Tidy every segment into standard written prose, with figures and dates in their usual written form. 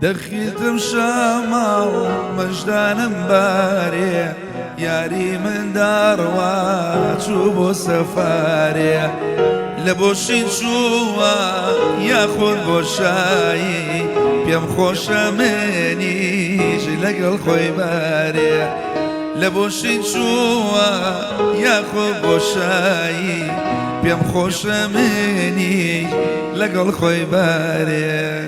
دخلتم شمال مجدانم باري ياري من دار وشوبو سفاري لبوشين شوا ياخذ بوشاي بيم خوش مني جلق الخيباري لبوشين شوا ياخذ بوشاي بيم خوش مني لقى الخيباري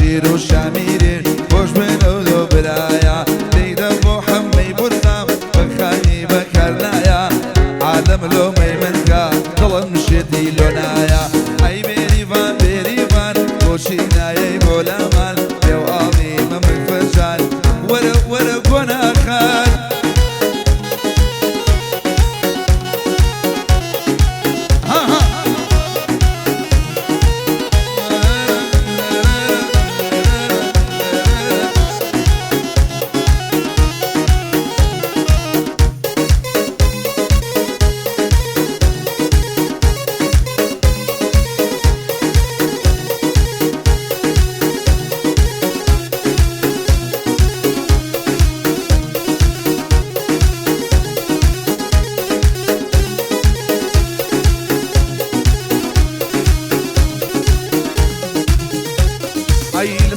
شیر و شمیرین خوش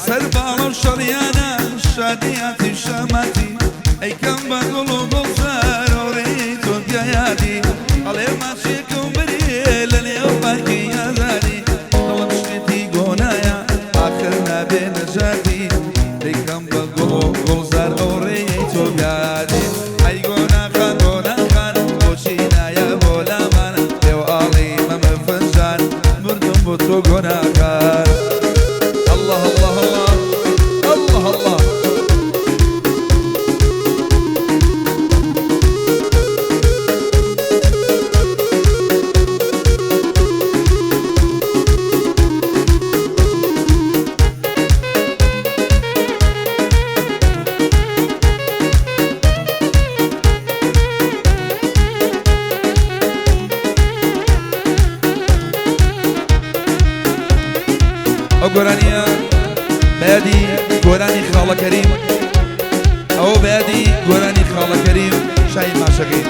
سرباڵە و شەڕیانە شادیاتی شەماتی ئەیکەم بە گوڵ و گوڵزار ئەوڕێی تۆ بیایاتی ئەڵێ ماچێکە و بەرێ لە نێو پارکی ئازادی دڵم شتێتی گۆنایە ئاخر نابێ نەجاتی ئەیکەم بە گوڵ و گوڵزار ئەوڕێی تۆ بیایاتی ئەی گۆناخان گۆناخان بۆچی نایە بۆ لامانە لێو ئاڵی مەمە فەنجان مردم بۆ تۆ گۆناکار الله الله الله الله الله ئەو گۆرانیە بەیادی گۆرانی خاڵە کەریم ئەو بەیادی گۆرانی خاڵە کەریم شای ماشەکەی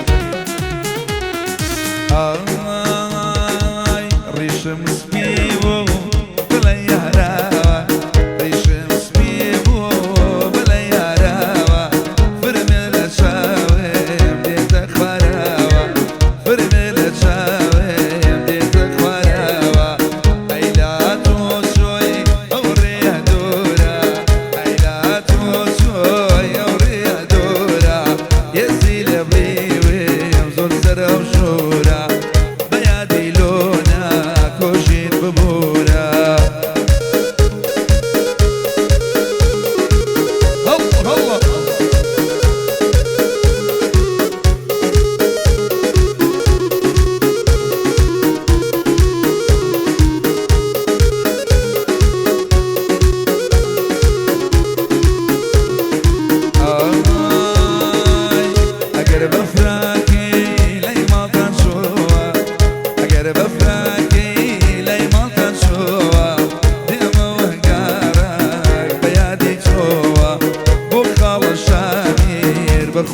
ئای ڕیشم سپی بوو بڵێ یاراوە ڕیشم سپی بوو بڵێ یاراوە فرمێ لە چاوێم دێتە خوارەوە فرمێ لە چاوێم دێتە خوارەوە ئەیلا تۆ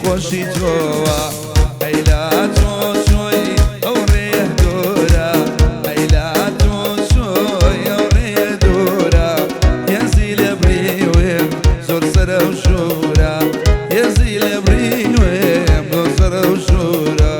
خۆشی تۆوە ئەیلا تۆ چۆی ئەو ڕێ دۆرە ئەیلا تۆ چۆی ئەو ڕێ دۆرە هێزی لە بڕیوێم زۆر سەرە و شورە هێزی لە بڕیوێم زۆر سەرە و شورە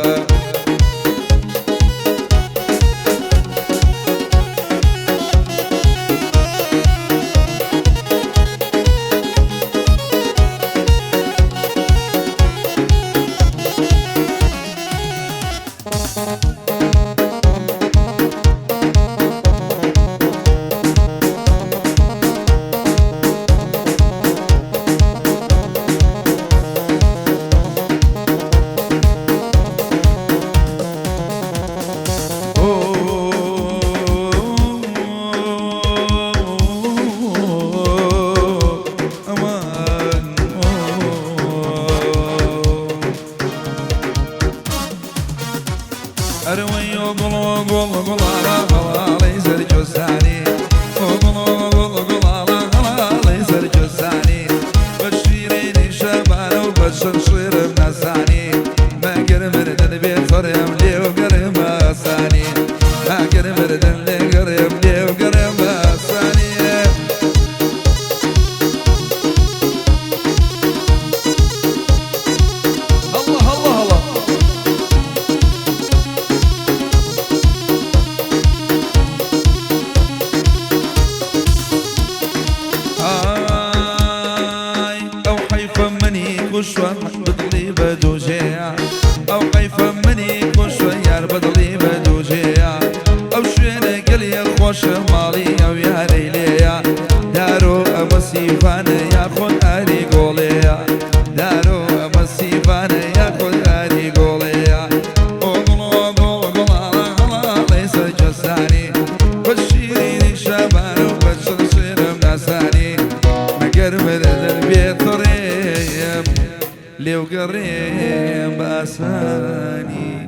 أروي وقل وقل وقل على ليس الجساني وقل وقل وقل على ليس الجساني بشيريني شبان وبشنشير بنساني ما قرم ردن بيت صريم لي وقرم أساني ما قرم ردن لي قرم لي وقرم أساني الله الله الله وشوى بدلي بدوجيع أو قيفة مني وشوى يار بدلي بدوجيع أو شوينة قلي خوش مالي أو يا ريليا دارو أمسيفان ياخد أري قوليا دارو أمسيفان ياخد أري قوليا أقول أقول أقول على ليس جساني بشيريني شبان وبشنشير مناساني مقرب البيت طريق لو قريب أساني